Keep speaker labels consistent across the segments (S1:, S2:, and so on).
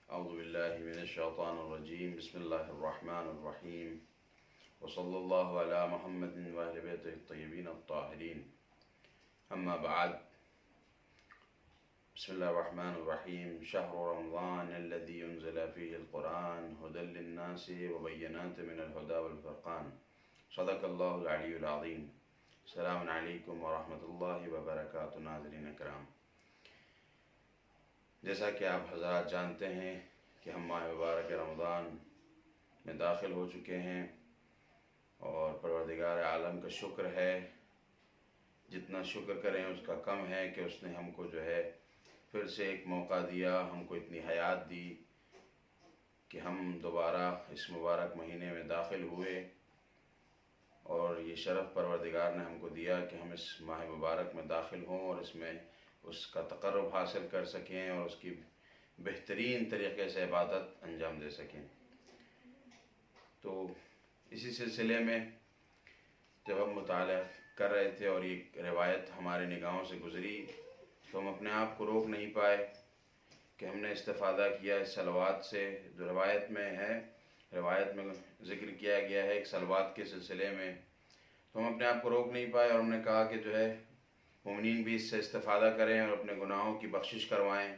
S1: أعوذ بالله من الشيطان الرجيم بسم الله الرحمن الرحيم وصلى الله على محمد وأهل بيته الطيبين الطاهرين أما بعد بسم الله الرحمن الرحيم شهر رمضان الذي ينزل فيه القرآن هدى للناس وبينات من الهدى والفرقان صدق الله العلي العظيم السلام عليكم ورحمة الله وبركاته ناظرین کرام، جیسا کہ آپ حضرات جانتے ہیں کہ ہم ماہ مبارک رمضان میں داخل ہو چکے ہیں اور پروردگار عالم کا شکر ہے، جتنا شکر کریں اس کا کم ہے کہ اس نے ہم کو جو ہے پھر سے ایک موقع دیا، ہم کو اتنی حیات دی کہ ہم دوبارہ اس مبارک مہینے میں داخل ہوئے، اور یہ شرف پروردگار نے ہم کو دیا کہ ہم اس ماہ مبارک میں داخل ہوں اور اس میں اس کا تقرب حاصل کر سکیں اور اس کی بہترین طریقے سے عبادت انجام دے سکیں۔ تو اسی سلسلے میں جب ہم مطالعہ کر رہے تھے اور یہ روایت ہمارے نگاہوں سے گزری تو ہم اپنے آپ کو روک نہیں پائے کہ ہم نے استفادہ کیا اس صلوات سے جو روایت میں ہے۔ روایت میں ذکر کیا گیا ہے ایک صلوات کے سلسلے میں، تو ہم اپنے آپ کو روک نہیں پائے اور ہم نے کہا کہ جو ہے مومنین بھی اس سے استفادہ کریں اور اپنے گناہوں کی بخشش کروائیں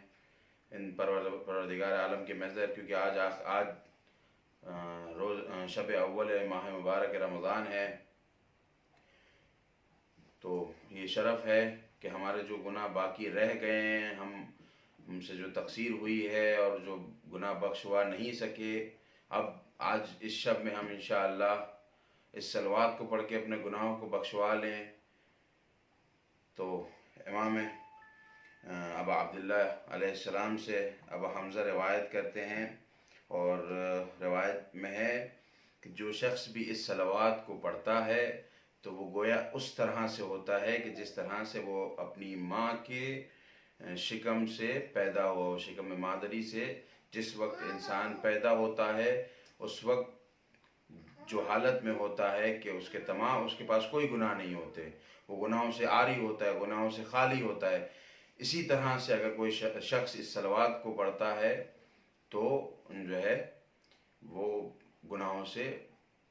S1: ان پروردگار عالم کے محضر، کیونکہ آج روز شب اول ماہ مبارک رمضان ہے، تو یہ شرف ہے کہ ہمارے جو گناہ باقی رہ گئے ہیں، ہم سے جو تقصیر ہوئی ہے اور جو گناہ بخشوا نہیں سکے، اب آج اس شب میں ہم انشاءاللہ اس صلوات کو پڑھ کے اپنے گناہوں کو بخشوا لیں۔ تو امام ابا عبداللہ علیہ السلام سے ابا حمزہ روایت کرتے ہیں، اور روایت میں ہے کہ جو شخص بھی اس صلوات کو پڑھتا ہے تو وہ گویا اس طرح سے ہوتا ہے کہ جس طرح سے وہ اپنی ماں کے شکم سے پیدا ہوا، شکم مادری سے جس وقت انسان پیدا ہوتا ہے اس وقت جو حالت میں ہوتا ہے کہ اس کے پاس کوئی گناہ نہیں ہوتے، وہ گناہوں سے عاری ہوتا ہے، گناہوں سے خالی ہوتا ہے، اسی طرح سے اگر کوئی شخص اس صلوات کو پڑھتا ہے تو جو ہے وہ گناہوں سے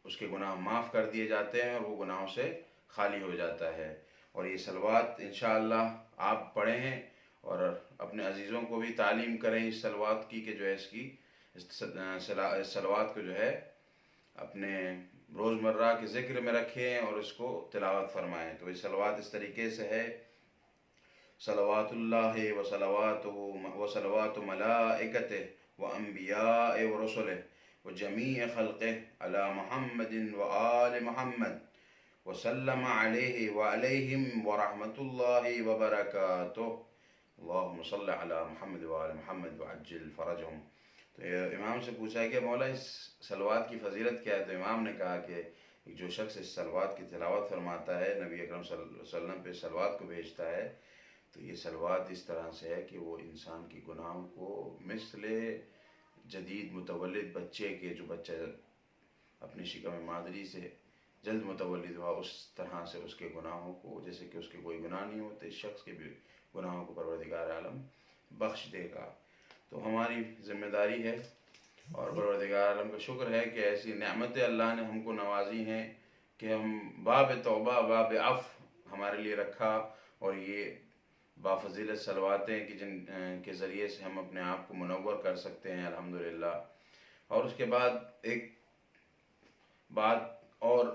S1: اس کے گناہ معاف کر دیے جاتے ہیں اور وہ گناہوں سے خالی ہو جاتا ہے۔ اور یہ صلوات انشاءاللہ آپ پڑھیں ہیں اور اپنے عزیزوں کو بھی تعلیم کریں اس صلوات کی، کہ جو ہے اس صلوات کو جو ہے اپنے روزمرہ کے ذکر میں رکھیں اور اس کو تلاوت فرمائیں۔ تو یہ صلوات اس طریقے سے ہے: صلوات اللہ وصلوات ملائکتہ وانبیاء ورسلہ وجمیع خلقہ علی محمد وآل محمد وسلم علیہ وعلیہم ورحمۃ اللہ وبرکاتہ اللہم صل علی محمد وآل محمد وعجل فرجہم۔ تو امام سے پوچھا کہ مولا اس صلوات کی فضیلت کیا ہے؟ تو امام نے کہا کہ جو شخص اس صلوات کی تلاوت فرماتا ہے، نبی اکرم صلی اللہ علیہ وسلم پہ صلوات کو بھیجتا ہے، تو یہ صلوات اس طرح سے ہے کہ وہ انسان کی گناہوں کو مثل جدید متولد بچے کے، جو بچہ اپنی شکم مادری سے جلد متولد ہوا، اس طرح سے اس کے گناہوں کو، جیسے کہ اس کے کوئی گناہ نہیں ہوتے، اس شخص کے بھی گناہوں کو پروردگار عالم بخش دے گا۔ تو ہماری ذمہ داری ہے اور پروردگار عالم کا شکر ہے کہ ایسی نعمتیں اللہ نے ہم کو نوازی ہیں کہ ہم باب توبہ، باب عفو ہمارے لیے رکھا، اور یہ بافضیلت صلواتیں کہ جن کے ذریعے سے ہم اپنے آپ کو منور کر سکتے ہیں الحمدللہ۔ اور اس کے بعد ایک بات اور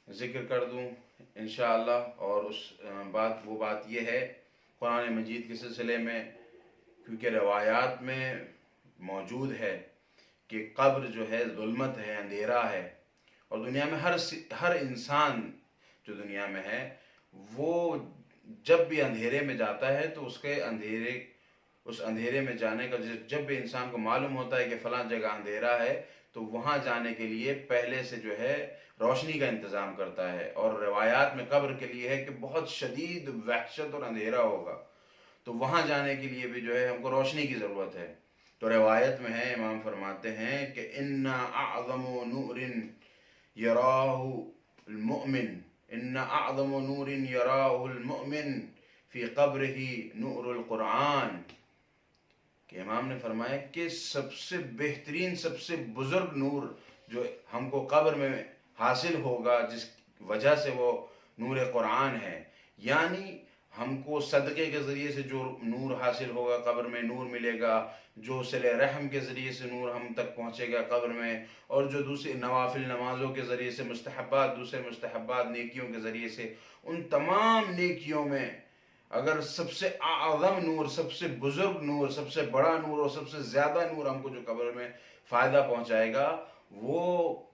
S1: ذکر کر دوں انشاءاللہ، اور وہ بات یہ ہے قرآن مجید کے سلسلے میں، کیونکہ روایات میں موجود ہے کہ قبر جو ہے ظلمت ہے، اندھیرا ہے، اور دنیا میں ہر انسان جو دنیا میں ہے وہ جب بھی اندھیرے میں جاتا ہے تو اس اندھیرے میں جانے کا جب بھی انسان کو معلوم ہوتا ہے کہ فلاں جگہ اندھیرا ہے تو وہاں جانے کے لیے پہلے سے جو ہے روشنی کا انتظام کرتا ہے، اور روایات میں قبر کے لیے ہے کہ بہت شدید وحشت اور اندھیرا ہوگا، تو وہاں جانے کے لیے بھی جو ہے ہم کو روشنی کی ضرورت ہے۔ تو روایت میں ہے، امام فرماتے ہیں کہ ان اعظم نور یراہ المؤمن ان اعظم نور یراہ المؤمن فی قبرہ نور القرآن، کہ امام نے فرمایا کہ سب سے بہترین، سب سے بزرگ نور جو ہم کو قبر میں حاصل ہوگا، جس وجہ سے وہ نور قرآن ہے، یعنی ہم کو صدقے کے ذریعے سے جو نور حاصل ہوگا قبر میں، نور ملے گا، جو صلہ رحم کے ذریعے سے نور ہم تک پہنچے گا قبر میں، اور جو دوسری نوافل نمازوں کے ذریعے سے، مستحبات، دوسرے مستحبات نیکیوں کے ذریعے سے، ان تمام نیکیوں میں اگر سب سے اعظم نور، سب سے بزرگ نور، سب سے بڑا نور اور سب سے زیادہ نور ہم کو جو قبر میں فائدہ پہنچائے گا، وہ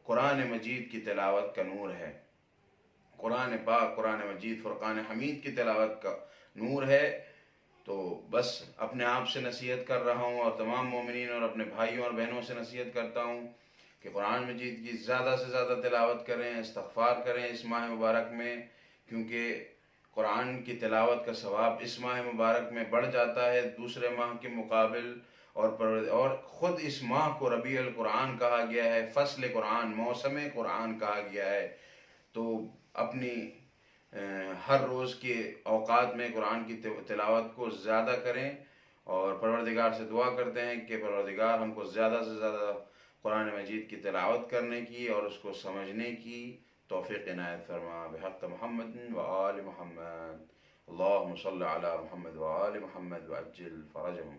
S1: قرآن مجید کی تلاوت کا نور ہے۔ قرآن پاک، قرآن مجید، فرقان حمید کی تلاوت کا نور ہے۔ تو بس اپنے آپ سے نصیحت کر رہا ہوں، اور تمام مومنین اور اپنے بھائیوں اور بہنوں سے نصیحت کرتا ہوں کہ قرآن مجید کی زیادہ سے زیادہ تلاوت کریں، استغفار کریں اس ماہ مبارک میں، کیونکہ قرآن کی تلاوت کا ثواب اس ماہ مبارک میں بڑھ جاتا ہے دوسرے ماہ کے مقابل، اور خود اس ماہ کو ربیع القرآن کہا گیا ہے، فصل قرآن، موسم قرآن کہا گیا ہے۔ تو اپنی ہر روز کے اوقات میں قرآن کی تلاوت کو زیادہ کریں، اور پروردگار سے دعا کرتے ہیں کہ پروردگار ہم کو زیادہ سے زیادہ قرآن مجید کی تلاوت کرنے کی اور اس کو سمجھنے کی توفیق عنایت فرما، بحق محمد و آل محمد، اللہم صل علی محمد و آل محمد وعجل فرجهم۔